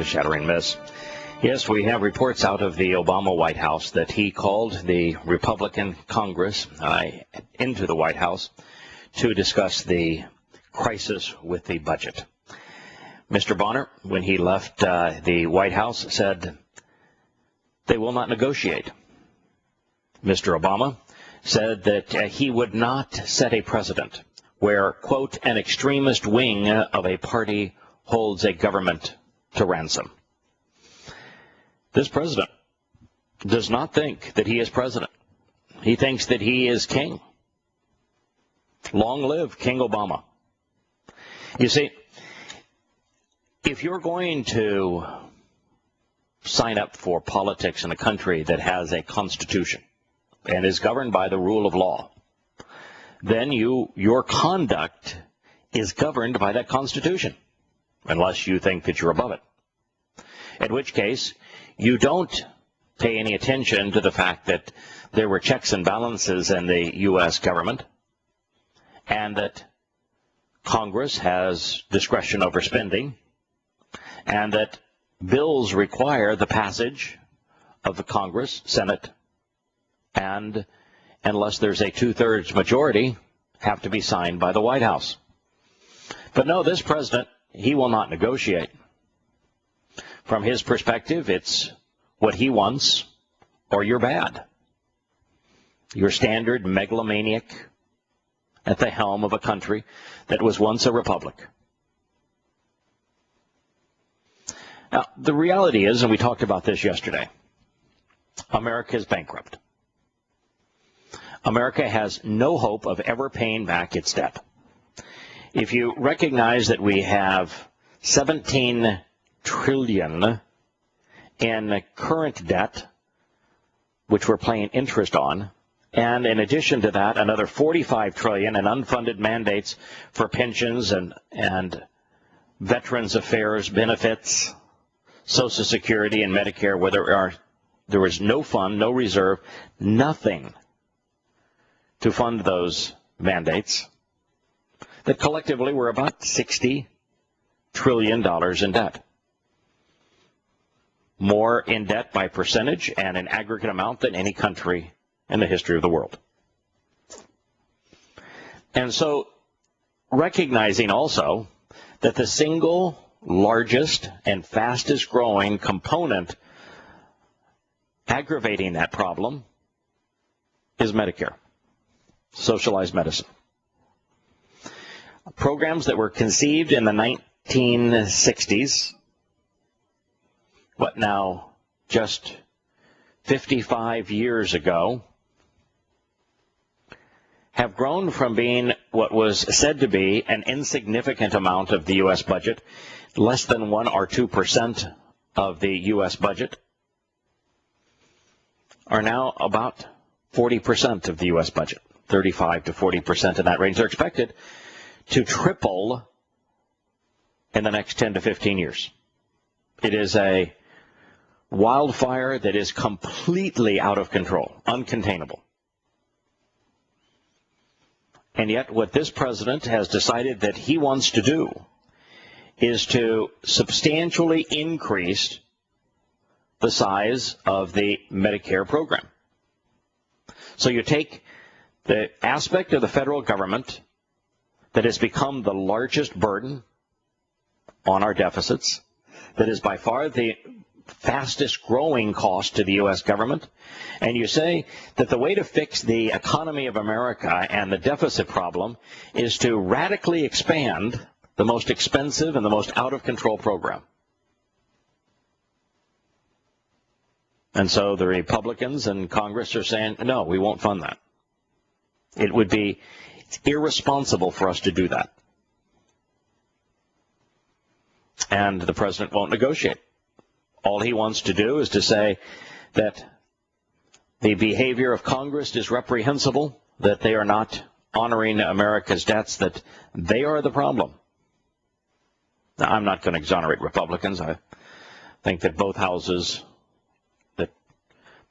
to Shattering Myths. Yes, we have reports out of the Obama White House that he called the Republican Congress into the White House to discuss the crisis with the budget. Mr. Bonner, when he left the White House, said they will not negotiate. Mr. Obama said that he would not set a precedent where, quote, an extremist wing of a party holds a government to ransom. This president does not think that he is president. He thinks that he is king. Long live King Obama. You see, if you're going to sign up for politics in a country that has a constitution and is governed by the rule of law, then your conduct is governed by that constitution, unless you think that you're above it. In which case, you don't pay any attention to the fact that there were checks and balances in the U.S. government and that Congress has discretion over spending and that bills require the passage of the Congress, Senate, and unless there's a two-thirds majority, have to be signed by the White House. But no, this president, he will not negotiate. From his perspective, it's what he wants or you're bad. Your standard megalomaniac at the helm of a country that was once a republic. Now, the reality is, and we talked about this yesterday, America is bankrupt. America has no hope of ever paying back its debt. If you recognize that we have $17 trillion in current debt, which we're paying interest on, and in addition to that, another $45 trillion in unfunded mandates for pensions and Veterans Affairs benefits, Social Security and Medicare, where there is no fund, no reserve, nothing to fund those mandates, that collectively we're about $60 trillion in debt. More in debt by percentage and an aggregate amount than any country in the history of the world. And so recognizing also that the single largest and fastest growing component aggravating that problem is Medicare. Socialized medicine. Programs that were conceived in the 1960s, what now, just 55 years ago, have grown from being what was said to be an insignificant amount of the U.S. budget, less than 1 or 2% of the U.S. budget, are now about 40% of the U.S. budget. 35 to 40% in that range. They're expected to triple in the next 10 to 15 years. It is a wildfire that is completely out of control, uncontainable. And yet what this president has decided that he wants to do is to substantially increase the size of the Medicare program. So you take the aspect of the federal government that has become the largest burden on our deficits, that is by far the fastest growing cost to the U.S. government, and you say that the way to fix the economy of America and the deficit problem is to radically expand the most expensive and the most out-of-control program. And so the Republicans in Congress are saying, no, we won't fund that. It would be irresponsible for us to do that. And the president won't negotiate. All he wants to do is to say that the behavior of Congress is reprehensible, that they are not honoring America's debts, that they are the problem. Now, I'm not going to exonerate Republicans. I think that both houses that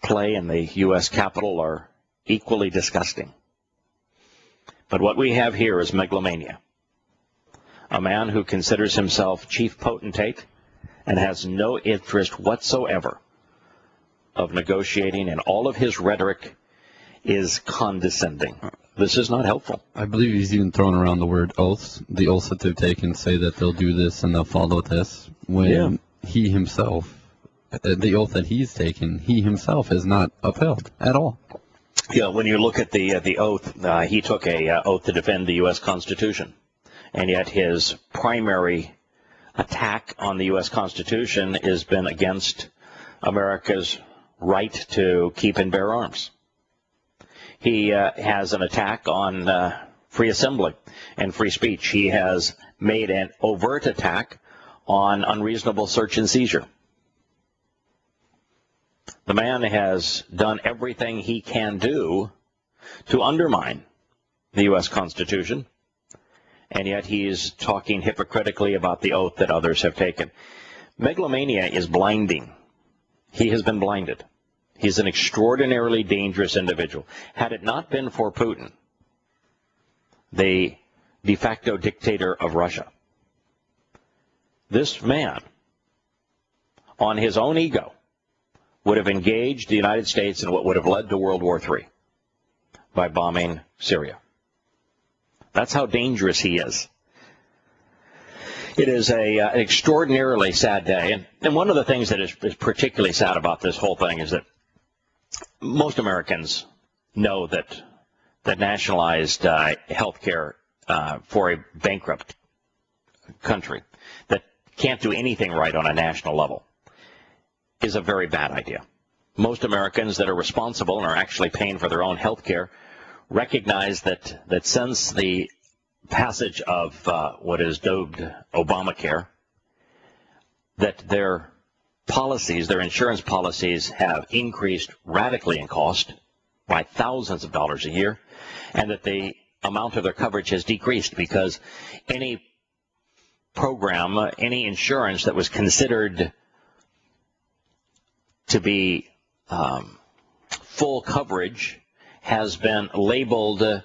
play in the U.S. Capitol are equally disgusting. But what we have here is megalomania. A man who considers himself chief potentate and has no interest whatsoever of negotiating, and all of his rhetoric is condescending. This is not helpful. I believe he's even thrown around the word oaths. The oaths that they've taken say that they'll do this and they'll follow this, when he himself, the oath that he's taken, he himself has not upheld at all. Yeah, when you look at the oath, he took a oath to defend the U.S. Constitution, and yet his primary attack on the U.S. Constitution has been against America's right to keep and bear arms. He has an attack on free assembly and free speech. He has made an overt attack on unreasonable search and seizure. The man has done everything he can do to undermine the U.S. Constitution, and yet he's talking hypocritically about the oath that others have taken. Megalomania is blinding. He has been blinded. He's an extraordinarily dangerous individual. Had it not been for Putin, the de facto dictator of Russia, this man, on his own ego, would have engaged the United States in what would have led to World War III by bombing Syria. That's how dangerous he is. It is an extraordinarily sad day. And one of the things that is particularly sad about this whole thing is that most Americans know that nationalized health care for a bankrupt country that can't do anything right on a national level is a very bad idea. Most Americans that are responsible and are actually paying for their own health care recognize that since the passage of what is dubbed Obamacare, that their policies, their insurance policies, have increased radically in cost by thousands of dollars a year, and that the amount of their coverage has decreased because any program, any insurance that was considered to be full coverage has been labeled,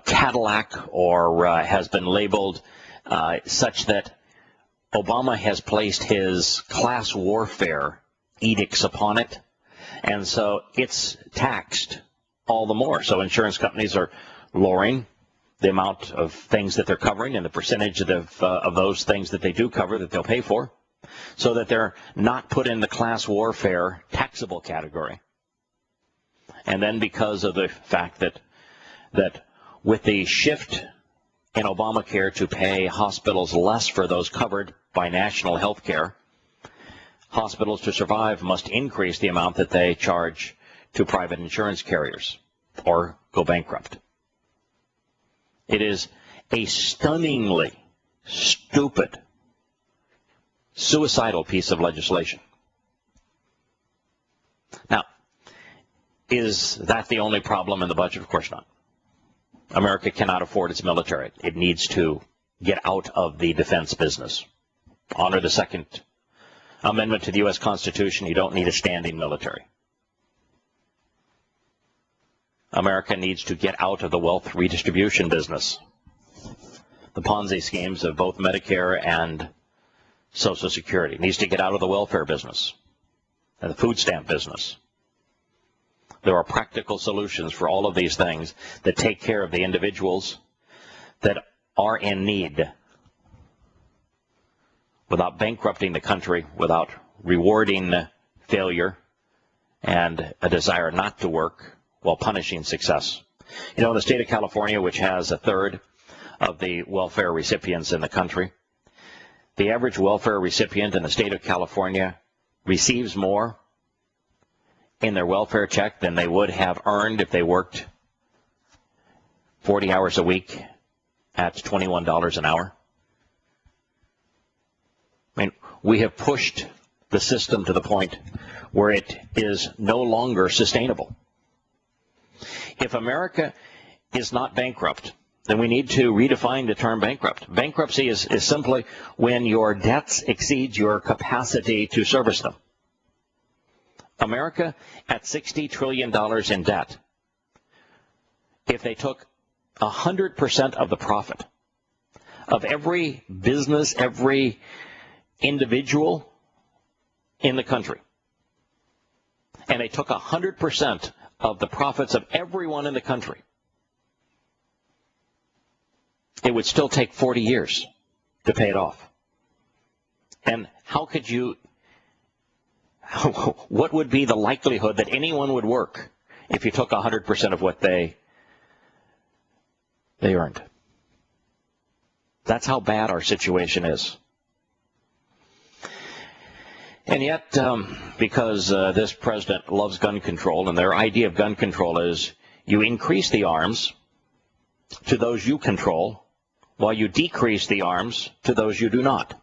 Cadillac, or has been labeled such that Obama has placed his class warfare edicts upon it, and so it's taxed all the more. So insurance companies are lowering the amount of things that they're covering and the percentage of those things that they do cover that they'll pay for, so that they're not put in the class warfare taxable category. And then because of the fact that with the shift in Obamacare to pay hospitals less for those covered by national health care, hospitals to survive must increase the amount that they charge to private insurance carriers or go bankrupt. It is a stunningly stupid, suicidal piece of legislation. Now, is that the only problem in the budget? Of course not. America cannot afford its military. It needs to get out of the defense business. Honor the Second Amendment to the U.S. Constitution. You don't need a standing military. America needs to get out of the wealth redistribution business. The Ponzi schemes of both Medicare and Social Security. It needs to get out of the welfare business and the food stamp business. There are practical solutions for all of these things that take care of the individuals that are in need without bankrupting the country, without rewarding failure and a desire not to work while punishing success. You know, in the state of California, which has a third of the welfare recipients in the country, the average welfare recipient in the state of California receives more in their welfare check than they would have earned if they worked 40 hours a week at $21 an hour. I mean, we have pushed the system to the point where it is no longer sustainable. If America is not bankrupt, then we need to redefine the term bankrupt. Bankruptcy is simply when your debts exceed your capacity to service them. America at $60 trillion in debt, if they took 100% of the profit of every business, every individual in the country, and they took 100% of the profits of everyone in the country, it would still take 40 years to pay it off. And how could you, what would be the likelihood that anyone would work if you took 100% of what they earned? That's how bad our situation is. And yet, because this president loves gun control, and their idea of gun control is you increase the arms to those you control, while you decrease the arms to those you do not.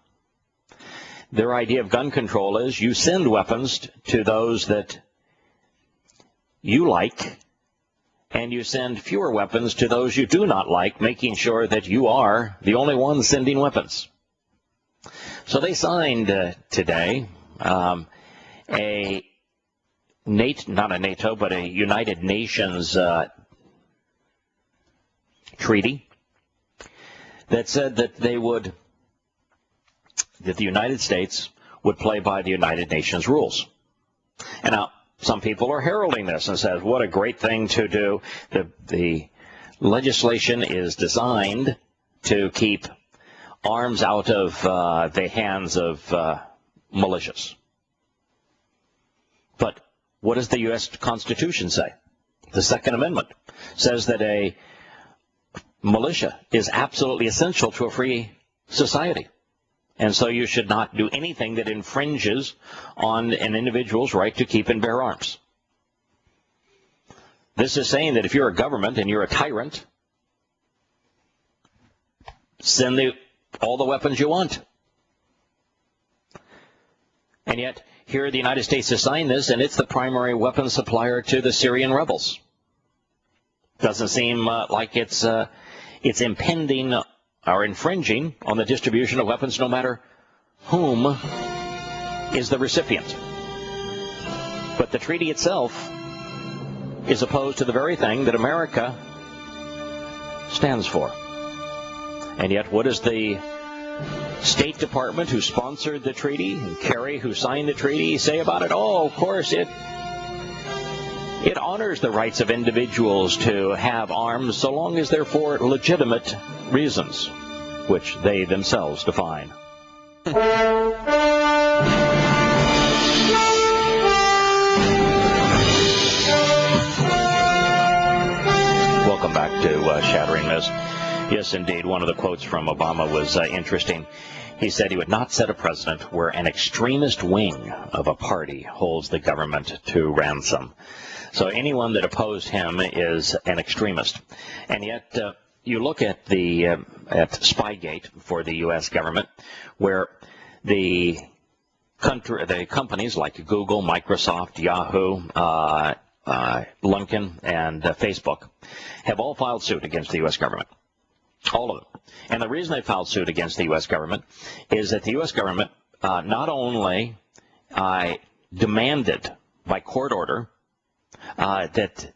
Their idea of gun control is you send weapons to those that you like, and you send fewer weapons to those you do not like, making sure that you are the only one sending weapons. So they signed today not a NATO, but a United Nations treaty that said that the United States would play by the United Nations rules. And now, some people are heralding this and says, what a great thing to do. The legislation is designed to keep arms out of the hands of militias. But what does the U.S. Constitution say? The Second Amendment says that a militia is absolutely essential to a free society. And so you should not do anything that infringes on an individual's right to keep and bear arms. This is saying that if you're a government and you're a tyrant, send all the weapons you want. And yet, here the United States has signed this, and it's the primary weapons supplier to the Syrian rebels. Doesn't seem like it's impending or infringing on the distribution of weapons, no matter whom is the recipient. But the treaty itself is opposed to the very thing that America stands for. And yet, what does the State Department, who sponsored the treaty, and Kerry, who signed the treaty, say about it? Oh, of course, it honors the rights of individuals to have arms so long as they're for legitimate reasons, which they themselves define. Welcome back to Shattering Myths. Yes, indeed, one of the quotes from Obama was interesting. He said he would not set a precedent where an extremist wing of a party holds the government to ransom. So anyone that opposed him is an extremist. And yet, you look at at Spygate for the U.S. government, where the companies like Google, Microsoft, Yahoo, Lincoln, and Facebook have all filed suit against the U.S. government. All of them. And the reason they filed suit against the U.S. government is that the U.S. government not only demanded by court order that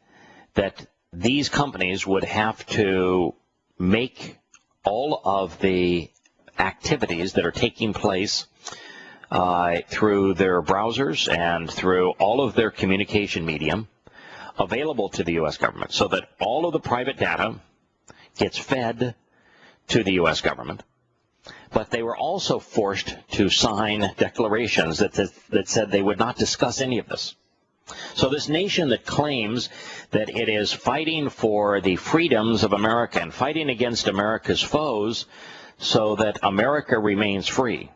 these companies would have to make all of the activities that are taking place through their browsers and through all of their communication medium available to the U.S. government, so that all of the private data gets fed to the U.S. government. But they were also forced to sign declarations that said they would not discuss any of this. So this nation that claims that it is fighting for the freedoms of America and fighting against America's foes so that America remains free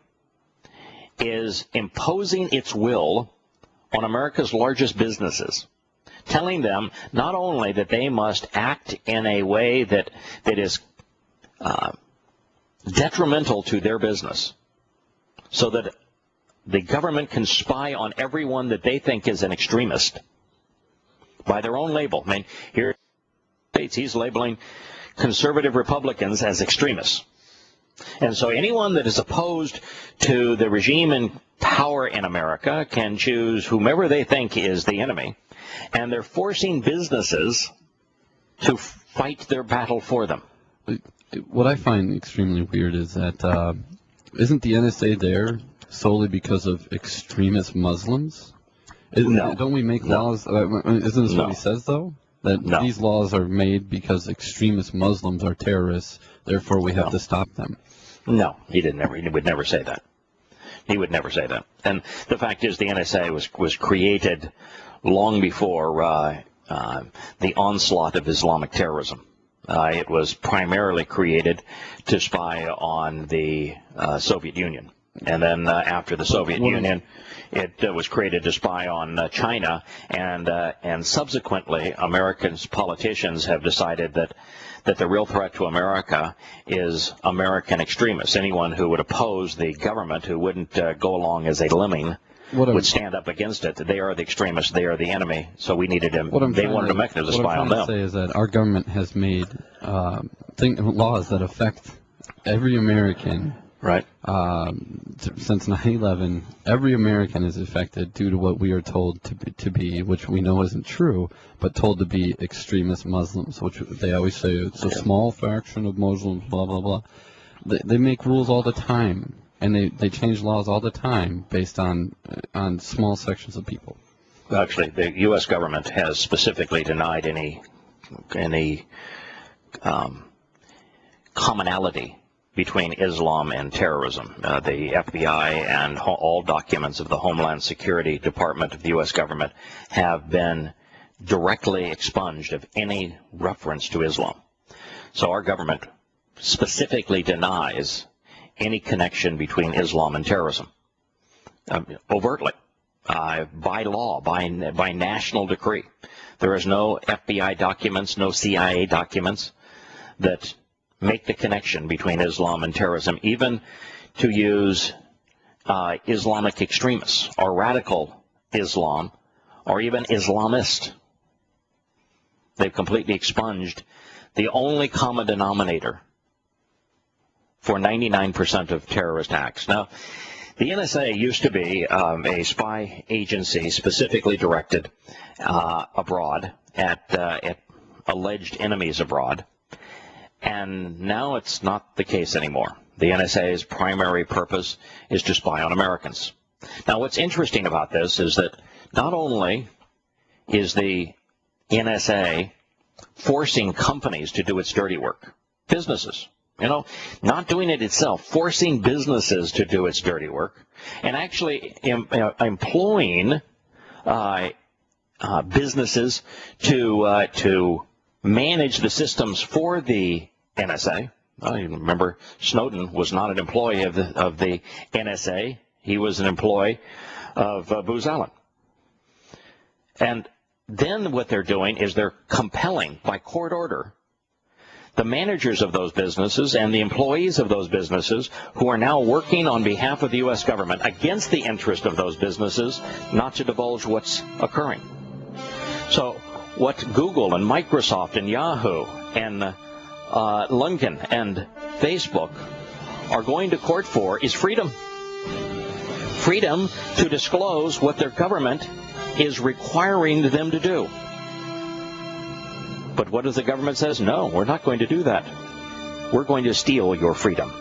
is imposing its will on America's largest businesses, telling them not only that they must act in a way that is detrimental to their business, so that the government can spy on everyone that they think is an extremist by their own label. I mean, here in the States, he's labeling conservative Republicans as extremists. And so anyone that is opposed to the regime in power in America can choose whomever they think is the enemy, and they're forcing businesses to fight their battle for them. What I find extremely weird is that isn't the NSA there solely because of extremist Muslims? No. Don't we make laws? Isn't this what he says, though? That these laws are made because extremist Muslims are terrorists, therefore we have to stop them. No, he would never say that. He would never say that. And the fact is, the NSA was created long before the onslaught of Islamic terrorism. It was primarily created to spy on the Soviet Union. And then after the Soviet Union, it was created to spy on China. And subsequently, American politicians have decided that the real threat to America is American extremists. Anyone who would oppose the government, who wouldn't go along as a lemming, would stand up against it. They are the extremists. They are the enemy. So we needed them. They wanted a mechanism to spy on them. What I'm trying to say is that our government has made laws that affect every American. Right. Since 9/11, every American is affected due to what we are told to be, which we know isn't true, but told to be extremist Muslims, which they always say it's a small fraction of Muslims, blah, blah, blah. They make rules all the time, and they change laws all the time based on small sections of people. Actually, the U.S. government has specifically denied any commonality between Islam and terrorism. The FBI and all documents of the Homeland Security Department of the U.S. government have been directly expunged of any reference to Islam. So our government specifically denies any connection between Islam and terrorism, overtly, by law, by national decree. There is no FBI documents, no CIA documents that make the connection between Islam and terrorism, even to use Islamic extremists or radical Islam or even Islamist. They've completely expunged the only common denominator for 99% of terrorist acts. Now, the NSA used to be a spy agency specifically directed abroad at alleged enemies abroad. And now it's not the case anymore. The NSA's primary purpose is to spy on Americans. Now, what's interesting about this is that not only is the NSA forcing companies to do its dirty work, businesses, not doing it itself, forcing businesses to do its dirty work, and actually employing businesses to manage the systems for the NSA. You remember, Snowden was not an employee of the NSA. He was an employee of Booz Allen. And then what they're doing is they're compelling, by court order, the managers of those businesses and the employees of those businesses who are now working on behalf of the U.S. government against the interest of those businesses not to divulge what's occurring. So what Google and Microsoft and Yahoo and Lincoln and Facebook are going to court for is freedom. Freedom to disclose what their government is requiring them to do. But what does the government say? No, we're not going to do that. We're going to steal your freedom.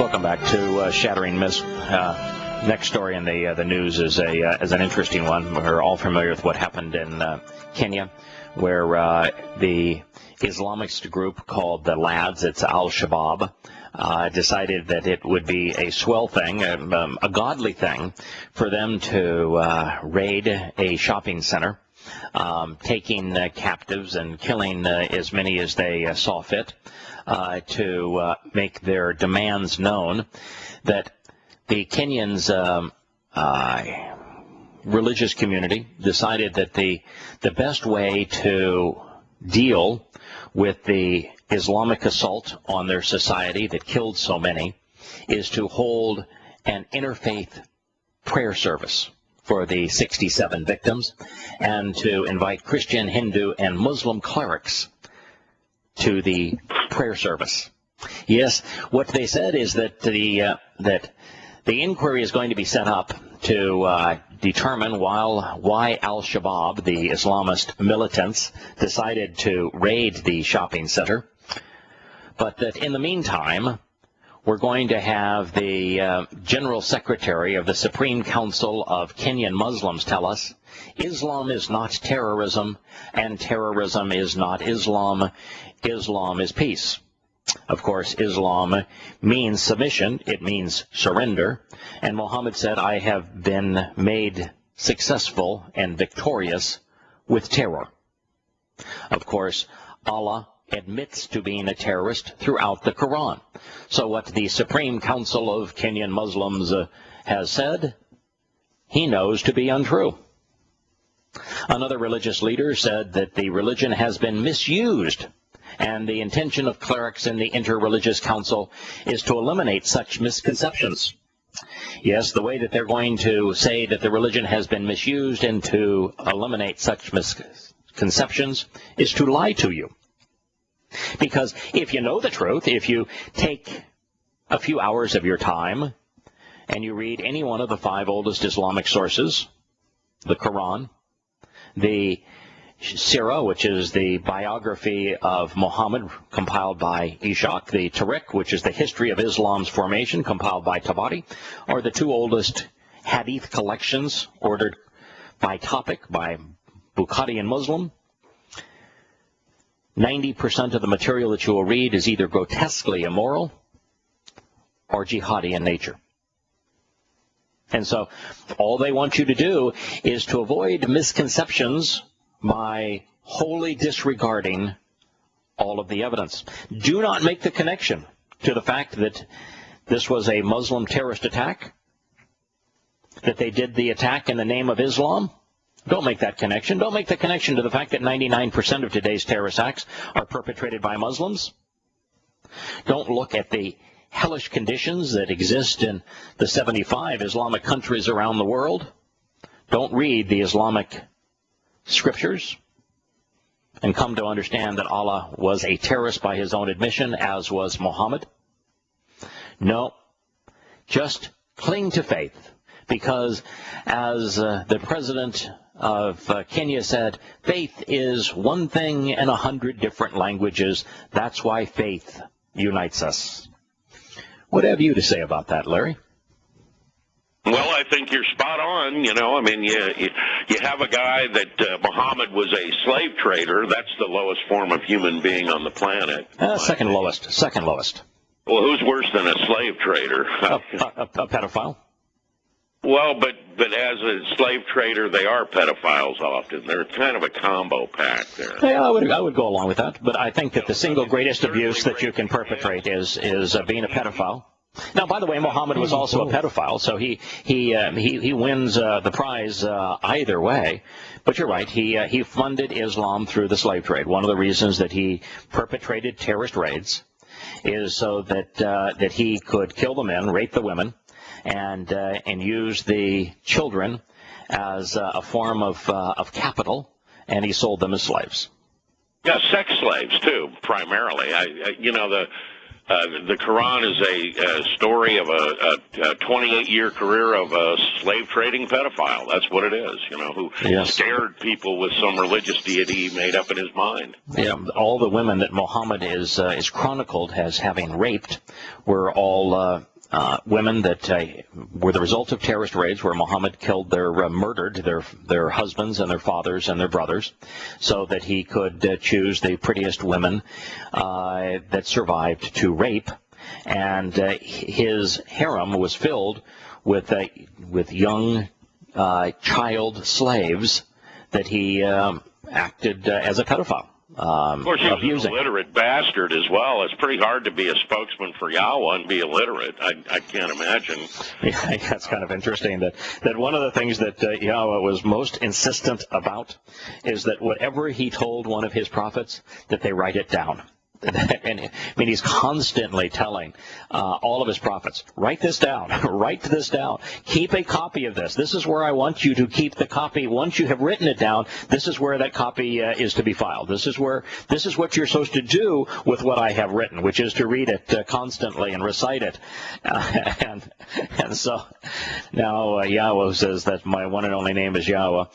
Welcome back to Shattering Myths. Next story in the news is an interesting one. We're all familiar with what happened in Kenya, where the Islamist group called the Lads, it's al-Shabaab, decided that it would be a swell thing, a godly thing, for them to raid a shopping center, taking captives and killing as many as they saw fit, to make their demands known. That the Kenyans religious community decided that the best way to deal with the Islamic assault on their society that killed so many is to hold an interfaith prayer service for the 67 victims and to invite Christian, Hindu, and Muslim clerics to the prayer service. Yes, what they said is that the inquiry is going to be set up to determine why al-Shabaab, the Islamist militants, decided to raid the shopping center, but that in the meantime, we're going to have the General Secretary of the Supreme Council of Kenyan Muslims tell us Islam is not terrorism, and terrorism is not Islam. Islam is peace. Of course, Islam means submission. It means surrender. And Muhammad said, I have been made successful and victorious with terror. Of course, Allah admits to being a terrorist throughout the Quran. So what the Supreme Council of Kenyan Muslims has said, he knows to be untrue. Another religious leader said that the religion has been misused, and the intention of clerics in the Interreligious Council is to eliminate such misconceptions. Yes, the way that they're going to say that the religion has been misused and to eliminate such misconceptions is to lie to you. Because if you know the truth, if you take a few hours of your time and you read any one of the 5 oldest Islamic sources, the Quran, the Sirah, which is the biography of Muhammad, compiled by Ishaq, the Tariq, which is the history of Islam's formation, compiled by Tabari, or the 2 oldest hadith collections, ordered by topic by Bukhari and Muslim, 90% of the material that you will read is either grotesquely immoral or jihadi in nature. And so all they want you to do is to avoid misconceptions by wholly disregarding all of the evidence. Do not make the connection to the fact that this was a Muslim terrorist attack, that they did the attack in the name of Islam. Don't make that connection. Don't make the connection to the fact that 99% of today's terrorist acts are perpetrated by Muslims. Don't look at the hellish conditions that exist in the 75 Islamic countries around the world. Don't read the Islamic scriptures and come to understand that Allah was a terrorist by his own admission, as was Muhammad. No, just cling to faith, because as the president of Kenya said, faith is one thing in 100 different languages. That's why faith unites us. What have you to say about that, Larry? Well, I think you're spot on. You know, I mean, you have a guy that Muhammad was a slave trader. That's the lowest form of human being on the planet. Second lowest. Second lowest. Well, who's worse than a slave trader? A pedophile. Well, but as a slave trader, they are pedophiles often. They're kind of a combo pack there. Yeah, I would go along with that. But I think that the single greatest abuse that you can perpetrate is being a pedophile. Now, by the way, Muhammad was also a pedophile, so he wins the prize either way. But you're right, he funded Islam through the slave trade. One of the reasons that he perpetrated terrorist raids is so that he could kill the men, rape the women, and use the children as a form of capital, and he sold them as slaves. Yeah, sex slaves too, primarily. The Quran is a story of a 28-year career of a slave trading pedophile. That's what it is, who scared people with some religious deity made up in his mind. Yeah, all the women that Muhammad is chronicled as having raped were all women that were the result of terrorist raids where Muhammad murdered their husbands and their fathers and their brothers so that he could choose the prettiest women that survived to rape. And his harem was filled with young child slaves that he acted as a pedophile. Of course, he was an illiterate bastard as well. It's pretty hard to be a spokesman for Yahowah and be illiterate. I can't imagine. Yeah, that's kind of interesting. That one of the things that Yahowah was most insistent about is that whatever he told one of his prophets, that they write it down. and I mean, he's constantly telling all of his prophets, write this down, write this down, keep a copy of this. This is where I want you to keep the copy. Once you have written it down, this is where that copy is to be filed. This is what you're supposed to do with what I have written, which is to read it constantly and recite it. And so now Yahowah says that my one and only name is Yahowah.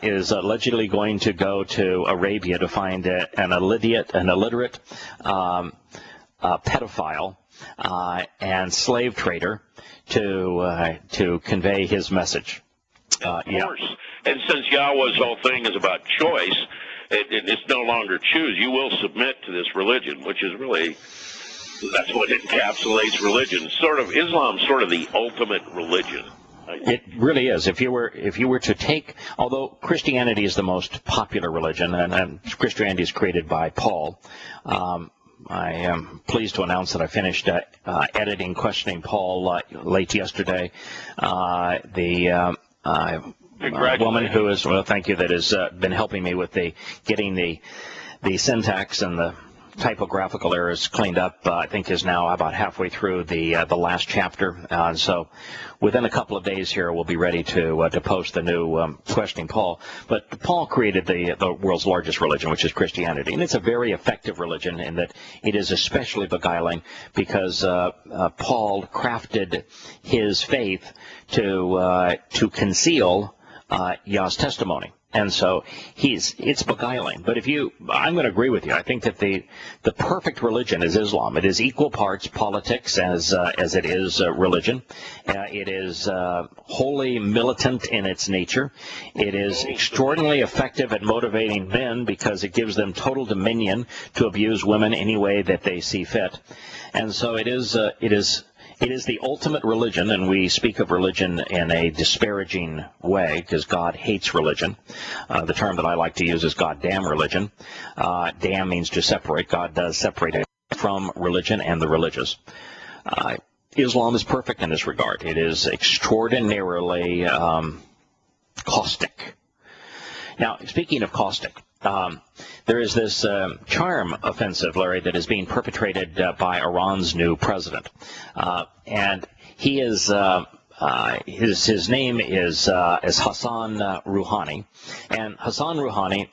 Is allegedly going to go to Arabia to find an illiterate pedophile and slave trader to convey his message. Of course. And since Yahowah's whole thing is about choice, it's no longer choose. You will submit to this religion, which is really, that's what encapsulates religion. Islam's sort of the ultimate religion. It really is. If you were to take, although Christianity is the most popular religion, and Christianity is created by Paul, I am pleased to announce that I finished editing Questioning Paul late yesterday. The woman who is, well, thank you, that has been helping me with getting the syntax and the typographical errors cleaned up, I think is now about halfway through the last chapter. So within a couple of days here, we'll be ready to post the new Questioning Paul. But Paul created the world's largest religion, which is Christianity. And it's a very effective religion in that it is especially beguiling because Paul crafted his faith to conceal Yah's testimony. And so it's beguiling. But I'm going to agree with you. I think that the perfect religion is Islam. It is equal parts politics as it is religion. It is wholly militant in its nature. It is extraordinarily effective at motivating men because it gives them total dominion to abuse women any way that they see fit. And so it is the ultimate religion, and we speak of religion in a disparaging way because God hates religion. The term that I like to use is God damn religion. Damn means to separate. God does separate it from religion and the religious. Islam is perfect in this regard. It is extraordinarily caustic. Now, speaking of caustic, there is this charm offensive, Larry, that is being perpetrated by Iran's new president, and he is his name is Hassan Rouhani, and Hassan Rouhani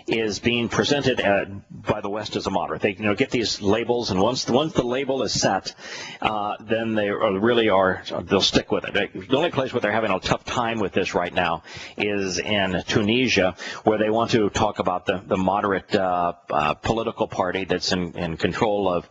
is being presented by the West as a moderate. They get these labels, and once the label is set, then they they'll stick with it. The only place where they're having a tough time with this right now is in Tunisia, where they want to talk about the moderate political party that's in control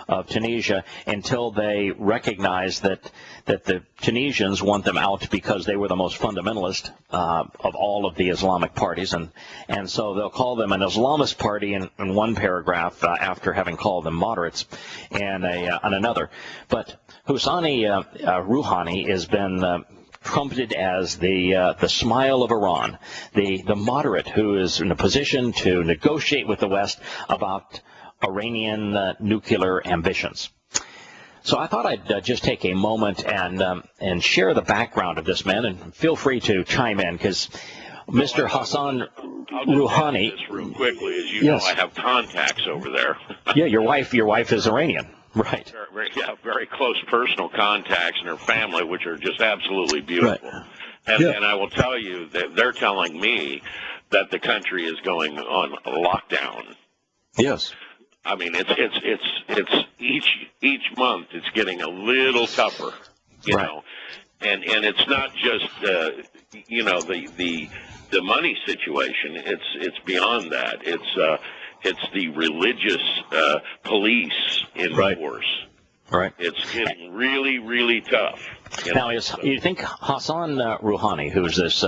of Tunisia until they recognize that the Tunisians want them out because they were the most fundamentalist of all of the Islamic parties, and so they'll call them an Islamist party in one paragraph after having called them moderates and on another. But Hassani Rouhani has been trumpeted as the smile of Iran, the moderate who is in a position to negotiate with the West about Iranian nuclear ambitions. So I thought I'd just take a moment and share the background of this man, and feel free to chime in because Mr. Hassan Rouhani. This real quickly, as you know, I have contacts over there. Yeah, your wife is Iranian, right? Very close personal contacts in her family, which are just absolutely beautiful. Right. And I will tell you that they're telling me that the country is going on lockdown. Yes. I mean, it's each month it's getting a little tougher, you know, and it's not just the money situation. It's beyond that. It's the religious police in force. Right. It's getting really, really tough. Now, you think Hassan Rouhani, who's this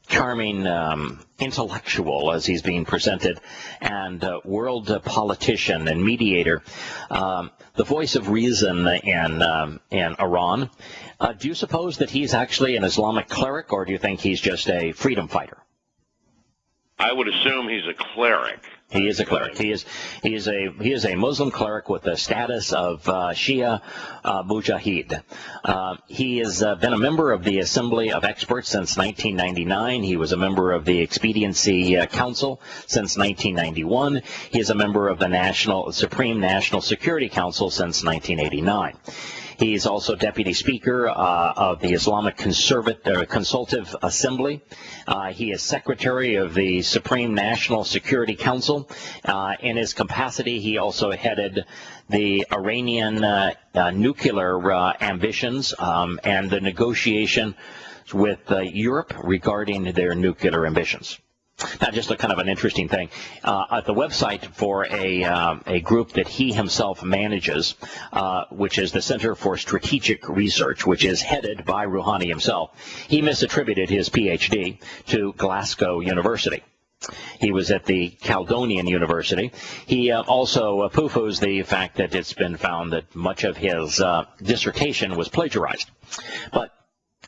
charming intellectual, as he's being presented, and world politician and mediator, the voice of reason in Iran, do you suppose that he's actually an Islamic cleric, or do you think he's just a freedom fighter? I would assume he's a cleric. He is a cleric. He is a Muslim cleric with the status of Shia Mujahid. He has been a member of the Assembly of Experts since 1999. He was a member of the Expediency Council since 1991. He is a member of the Supreme National Security Council since 1989. He's also Deputy Speaker of the Islamic Consultative Assembly. He is Secretary of the Supreme National Security Council. In his capacity, he also headed the Iranian nuclear ambitions and the negotiation with Europe regarding their nuclear ambitions. Now, just a kind of an interesting thing. At the website for a group that he himself manages, which is the Center for Strategic Research, which is headed by Rouhani himself, he misattributed his PhD to Glasgow University. He was at the Caledonian University. He also poo-poos the fact that it's been found that much of his dissertation was plagiarized. But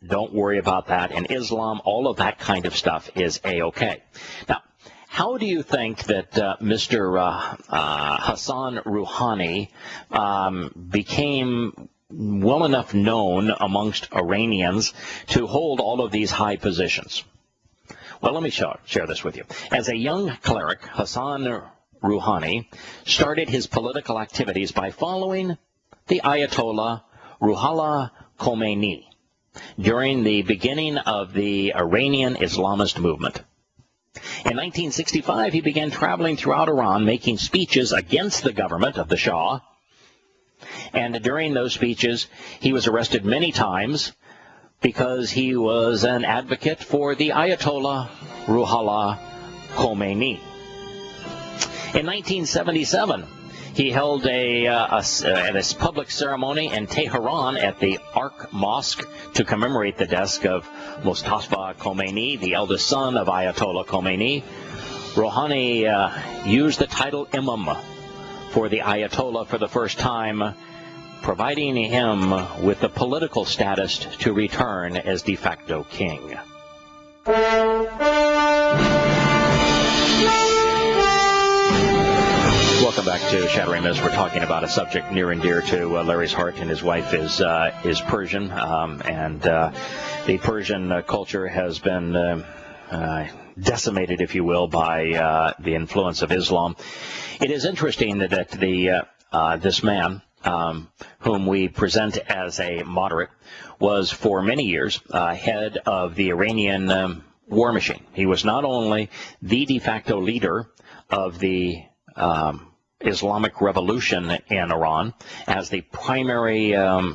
don't worry about that. In Islam, all of that kind of stuff is A-OK. Now, how do you think that Mr. Hassan Rouhani became well enough known amongst Iranians to hold all of these high positions? Well, let me share this with you. As a young cleric, Hassan Rouhani started his political activities by following the Ayatollah Ruhollah Khomeini during the beginning of the Iranian Islamist movement. In 1965, he began traveling throughout Iran, making speeches against the government of the Shah. And during those speeches, he was arrested many times because he was an advocate for the Ayatollah Ruhollah Khomeini. In 1977, he held a public ceremony in Tehran at the Ark Mosque to commemorate the death of Mustafa Khomeini, the eldest son of Ayatollah Khomeini. Rouhani used the title Imam for the Ayatollah for the first time, providing him with the political status to return as de facto king. Welcome back to Shattering Myths. We're talking about a subject near and dear to Larry's heart, and his wife is Persian, and the Persian culture has been decimated, if you will, by the influence of Islam. It is interesting that this man, whom we present as a moderate, was for many years head of the Iranian war machine. He was not only the de facto leader of the Islamic Revolution in Iran as the primary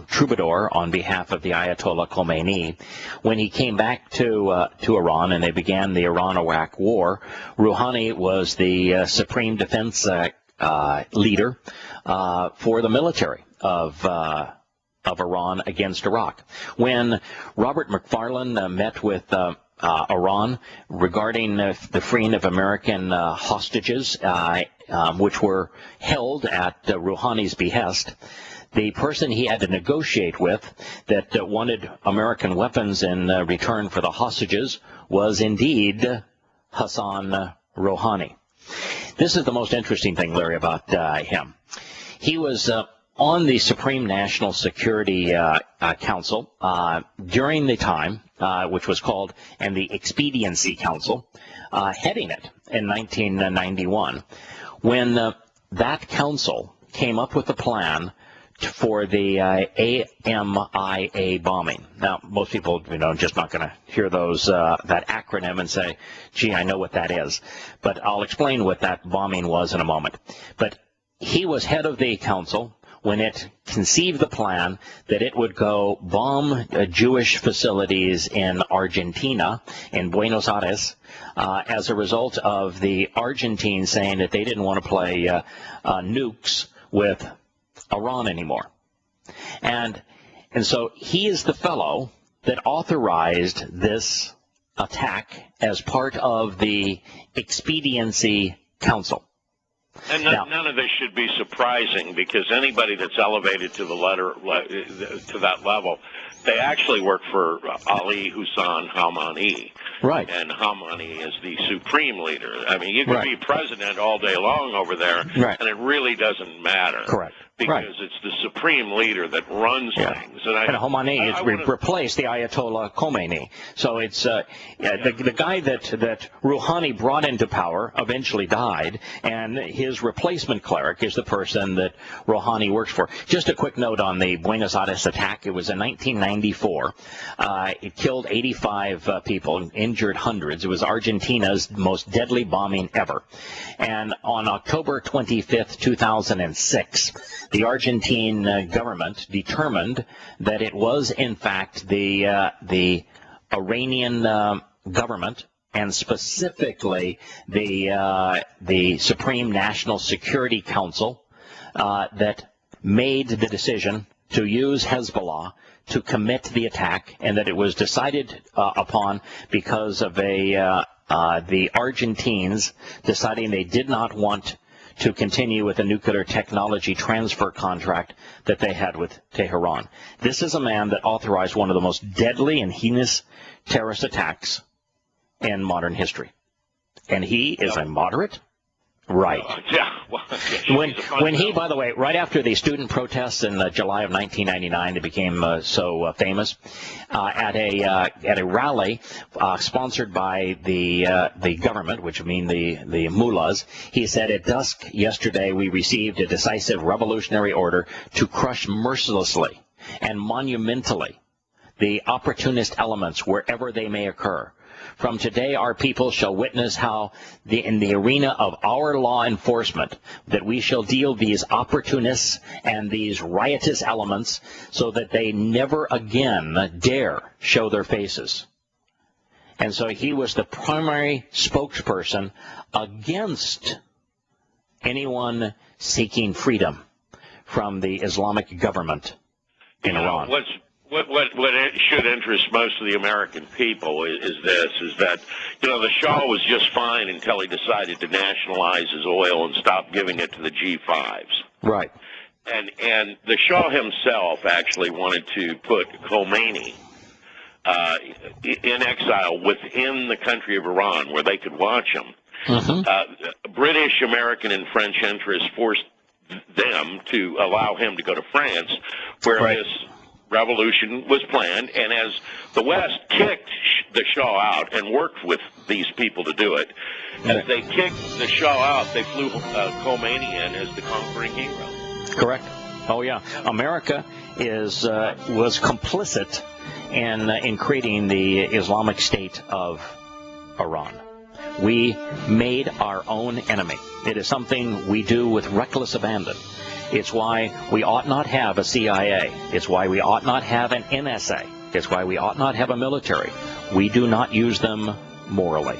troubadour on behalf of the Ayatollah Khomeini. When he came back to Iran and they began the Iran-Iraq War, Rouhani was the supreme defense leader for the military of Iran against Iraq. When Robert McFarlane met with Iran regarding the freeing of American hostages, which were held at Rouhani's behest, the person he had to negotiate with that wanted American weapons in return for the hostages was indeed Hassan Rouhani. This is the most interesting thing, Larry, about him. He was on the Supreme National Security Council during the time, which was called, and the Expediency Council, heading it in 1991, when that council came up with a plan for the AMIA bombing. Now, most people, just not going to hear that acronym and say, gee, I know what that is. But I'll explain what that bombing was in a moment. But he was head of the council when it conceived the plan that it would go bomb Jewish facilities in Argentina, in Buenos Aires, as a result of the Argentines saying that they didn't want to play nukes with Iran anymore. And so he is the fellow that authorized this attack as part of the Expediency Council. And none of this should be surprising, because anybody that's elevated to to that level, they actually work for Ali Hussein Khamenei. Right. And Khamenei is the supreme leader. I mean, you can Right. be president all day long over there, Right. and it really doesn't matter. Correct. Because it's the supreme leader that runs things. And Khamenei has replaced the Ayatollah Khomeini. So it's the guy that Rouhani brought into power eventually died, and his replacement cleric is the person that Rouhani works for. Just a quick note on the Buenos Aires attack. It was in 1994. It killed 85 people, injured hundreds. It was Argentina's most deadly bombing ever. And on October 25th, 2006, the Argentine government determined that it was, in fact, the Iranian government, and specifically the Supreme National Security Council, that made the decision to use Hezbollah to commit the attack, and that it was decided upon because of the Argentines deciding they did not want to continue with the nuclear technology transfer contract that they had with Tehran. This is a man that authorized one of the most deadly and heinous terrorist attacks in modern history. And he is a moderate? Right. Yeah. Well, when he, by the way, right after the student protests in July of 1999, they became so famous, at a rally sponsored by the government, which would mean the mullahs, he said, "At dusk yesterday, we received a decisive revolutionary order to crush mercilessly and monumentally the opportunist elements wherever they may occur. From today, our people shall witness how, in the arena of our law enforcement, that we shall deal these opportunists and these riotous elements so that they never again dare show their faces." And so he was the primary spokesperson against anyone seeking freedom from the Islamic government in Iran. What it should interest most of the American people is that, the Shah was just fine until he decided to nationalize his oil and stop giving it to the G5s. Right. And the Shah himself actually wanted to put Khomeini in exile within the country of Iran, where they could watch him. Mm-hmm. British, American, and French interests forced them to allow him to go to France, where this revolution was planned, and as the West kicked the Shah out and worked with these people to do it, as they kicked the Shah out, they flew Khomeini in as the conquering hero. Correct. Oh yeah, America was complicit in creating the Islamic State of Iran. We made our own enemy. It is something we do with reckless abandon. It's why we ought not have a CIA. It's why we ought not have an NSA. It's why we ought not have a military. We do not use them morally.